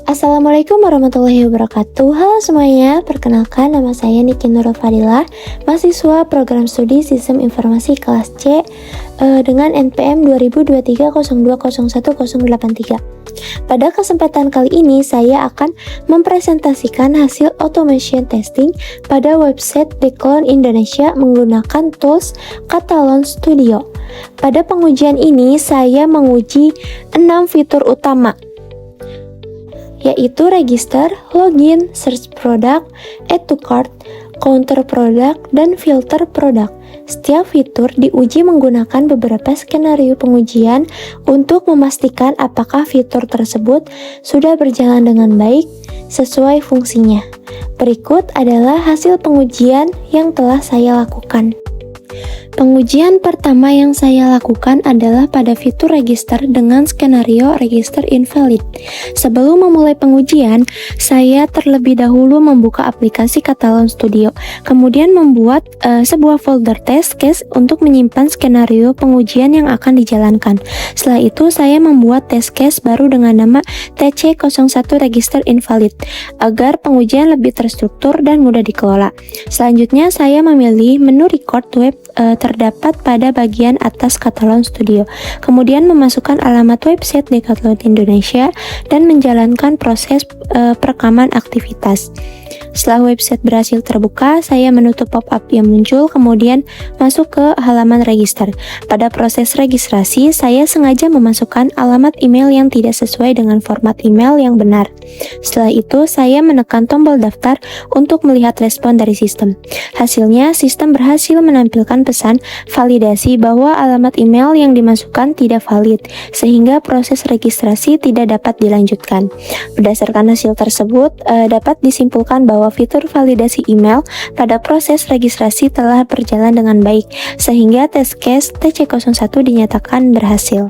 Assalamualaikum warahmatullahi wabarakatuh. Halo semuanya, perkenalkan nama saya Niki Nurul Fadilah, mahasiswa program studi Sistem Informasi kelas C dengan NPM 202302011083. Pada kesempatan kali ini saya akan mempresentasikan hasil automation testing pada website Decathlon Indonesia menggunakan tools Catalon Studio. Pada pengujian ini saya menguji 6 fitur utama, yaitu register, login, search product, add to cart, counter product, dan filter product. Setiap fitur diuji menggunakan beberapa skenario pengujian untuk memastikan apakah fitur tersebut sudah berjalan dengan baik sesuai fungsinya. Berikut adalah hasil pengujian yang telah saya lakukan. Pengujian pertama yang saya lakukan adalah pada fitur register dengan skenario register invalid. Sebelum memulai pengujian, saya terlebih dahulu membuka aplikasi Catalon Studio, kemudian membuat sebuah folder test case untuk menyimpan skenario pengujian yang akan dijalankan. Setelah itu, saya membuat test case baru dengan nama TC01 register invalid agar pengujian lebih terstruktur dan mudah dikelola. Selanjutnya, saya memilih menu record web terdapat pada bagian atas Catalon Studio. Kemudian memasukkan alamat website Decathlon Indonesia dan menjalankan proses perekaman aktivitas. Setelah website berhasil terbuka, saya menutup pop-up yang muncul, kemudian masuk ke halaman register. Pada proses registrasi, saya sengaja memasukkan alamat email yang tidak sesuai dengan format email yang benar. Setelah itu, saya menekan tombol daftar untuk melihat respon dari sistem. Hasilnya, sistem berhasil menampilkan pesan validasi bahwa alamat email yang dimasukkan tidak valid, sehingga proses registrasi tidak dapat dilanjutkan. Berdasarkan hasil tersebut, dapat disimpulkan bahwa fitur validasi email pada proses registrasi telah berjalan dengan baik, sehingga test case TC01 dinyatakan berhasil.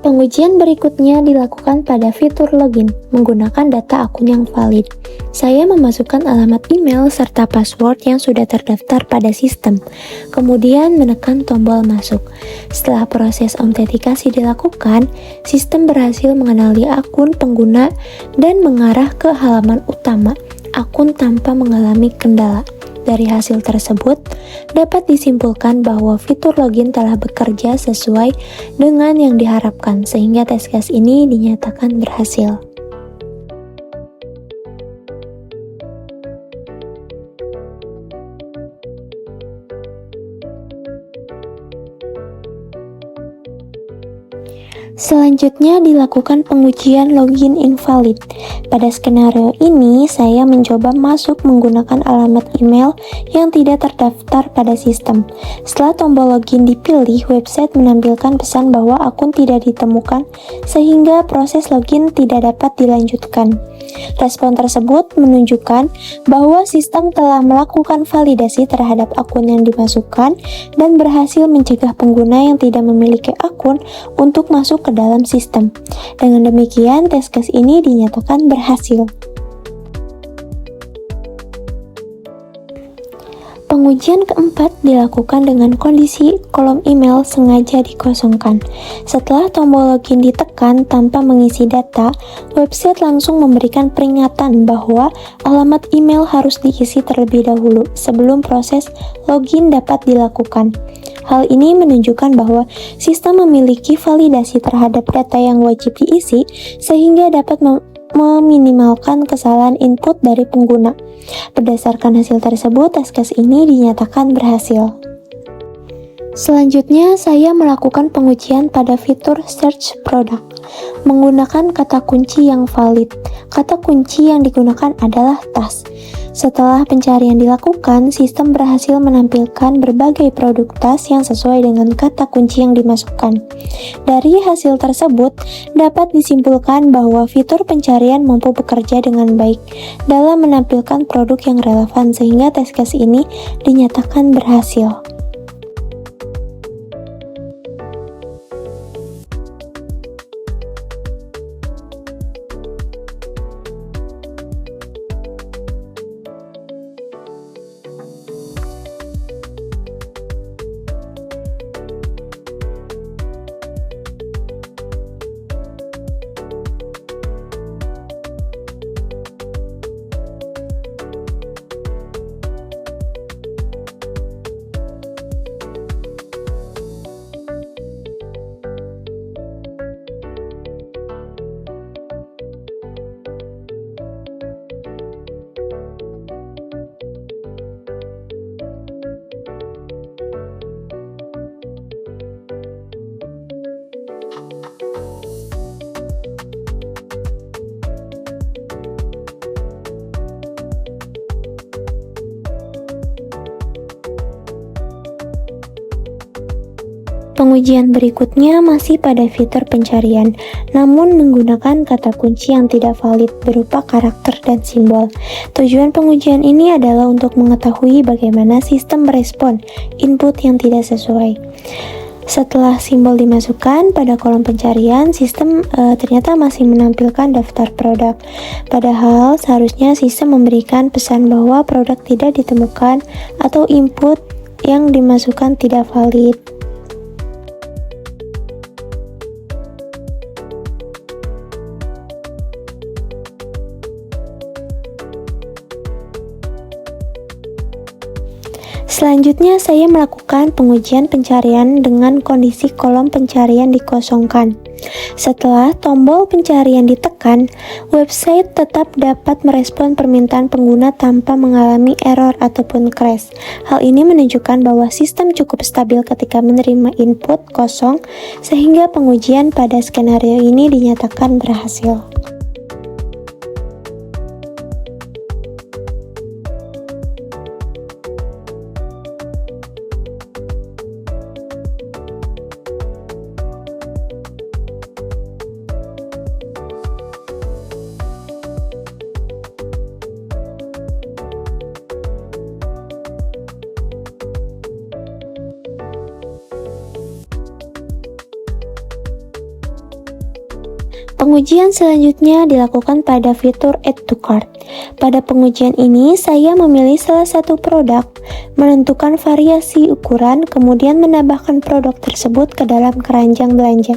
Pengujian berikutnya dilakukan pada fitur login menggunakan data akun yang valid. Saya memasukkan alamat email serta password yang sudah terdaftar pada sistem, kemudian menekan tombol masuk. Setelah proses autentikasi dilakukan, sistem berhasil mengenali akun pengguna dan mengarah ke halaman utama akun tanpa mengalami kendala. Dari hasil tersebut, dapat disimpulkan bahwa fitur login telah bekerja sesuai dengan yang diharapkan, sehingga test case ini dinyatakan berhasil. Selanjutnya dilakukan pengujian login invalid. Pada skenario ini, saya mencoba masuk menggunakan alamat email yang tidak terdaftar pada sistem. Setelah tombol login dipilih, website menampilkan pesan bahwa akun tidak ditemukan, sehingga proses login tidak dapat dilanjutkan. Respon tersebut menunjukkan bahwa sistem telah melakukan validasi terhadap akun yang dimasukkan dan berhasil mencegah pengguna yang tidak memiliki akun untuk masuk ke dalam sistem. Dengan demikian, test case ini dinyatakan berhasil. Pengujian keempat dilakukan dengan kondisi kolom email sengaja dikosongkan. Setelah tombol login ditekan tanpa mengisi data, website langsung memberikan peringatan bahwa alamat email harus diisi terlebih dahulu sebelum proses login dapat dilakukan. Hal ini menunjukkan bahwa sistem memiliki validasi terhadap data yang wajib diisi, sehingga dapat meminimalkan kesalahan input dari pengguna. Berdasarkan hasil tersebut, test case ini dinyatakan berhasil. Selanjutnya, saya melakukan pengujian pada fitur search product menggunakan kata kunci yang valid. Kata kunci yang digunakan adalah tas. Setelah pencarian dilakukan, sistem berhasil menampilkan berbagai produk tas yang sesuai dengan kata kunci yang dimasukkan. Dari hasil tersebut, dapat disimpulkan bahwa fitur pencarian mampu bekerja dengan baik dalam menampilkan produk yang relevan, sehingga test case ini dinyatakan berhasil. Pengujian berikutnya masih pada fitur pencarian, namun menggunakan kata kunci yang tidak valid berupa karakter dan simbol. Tujuan pengujian ini adalah untuk mengetahui bagaimana sistem merespon input yang tidak sesuai. Setelah simbol dimasukkan pada kolom pencarian, sistem ternyata masih menampilkan daftar produk. Padahal seharusnya sistem memberikan pesan bahwa produk tidak ditemukan atau input yang dimasukkan tidak valid. Selanjutnya, saya melakukan pengujian pencarian dengan kondisi kolom pencarian dikosongkan. Setelah tombol pencarian ditekan, website tetap dapat merespon permintaan pengguna tanpa mengalami error ataupun crash. Hal ini menunjukkan bahwa sistem cukup stabil ketika menerima input kosong, sehingga pengujian pada skenario ini dinyatakan berhasil. Pengujian selanjutnya dilakukan pada fitur Add to Cart. Pada pengujian ini, saya memilih salah satu produk, menentukan variasi ukuran, kemudian menambahkan produk tersebut ke dalam keranjang belanja.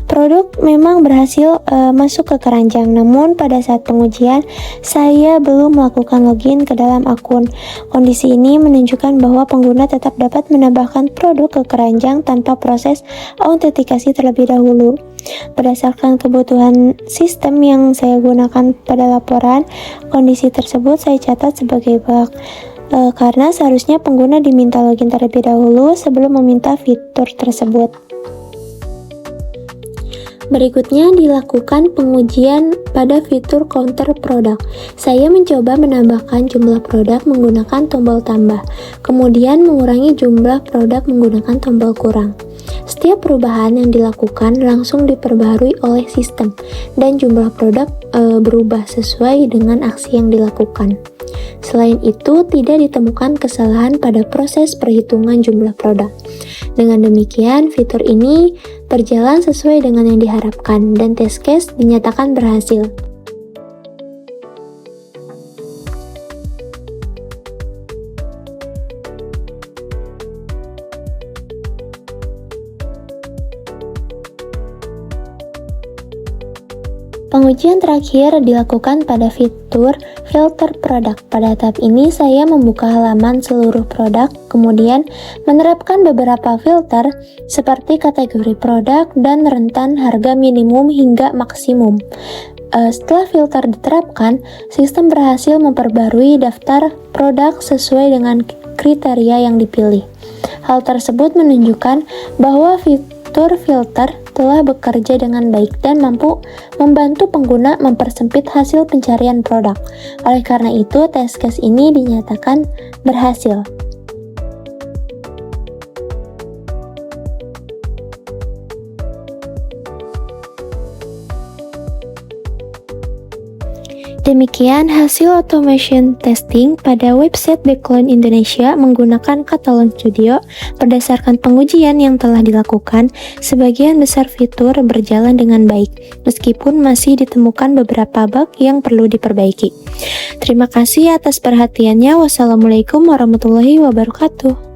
Produk memang berhasil masuk ke keranjang, namun pada saat pengujian, saya belum melakukan login ke dalam akun. Kondisi ini menunjukkan bahwa pengguna tetap dapat menambahkan produk ke keranjang tanpa proses autentikasi terlebih dahulu. Berdasarkan kebutuhan sistem yang saya gunakan pada laporan, kondisi tersebut saya catat sebagai bug. Karena seharusnya pengguna diminta login terlebih dahulu sebelum meminta fitur tersebut. Berikutnya dilakukan pengujian pada fitur counter produk. Saya mencoba menambahkan jumlah produk menggunakan tombol tambah, kemudian mengurangi jumlah produk menggunakan tombol kurang. Setiap perubahan yang dilakukan langsung diperbaharui oleh sistem, dan jumlah produk berubah sesuai dengan aksi yang dilakukan. Selain itu, tidak ditemukan kesalahan pada proses perhitungan jumlah produk. Dengan demikian, fitur ini berjalan sesuai dengan yang diharapkan, dan test case dinyatakan berhasil. Pengujian terakhir dilakukan pada fitur filter produk. Pada tahap ini, saya membuka halaman seluruh produk, kemudian menerapkan beberapa filter seperti kategori produk dan rentan harga minimum hingga maksimum. Setelah filter diterapkan, sistem berhasil memperbarui daftar produk sesuai dengan kriteria yang dipilih. Hal tersebut menunjukkan bahwa fitur filter telah bekerja dengan baik dan mampu membantu pengguna mempersempit hasil pencarian produk. Oleh karena itu, test case ini dinyatakan berhasil. Demikian hasil automation testing pada website Backloan Indonesia menggunakan Catalan Studio. Berdasarkan pengujian yang telah dilakukan, sebagian besar fitur berjalan dengan baik, meskipun masih ditemukan beberapa bug yang perlu diperbaiki. Terima kasih atas perhatiannya. Wassalamualaikum warahmatullahi wabarakatuh.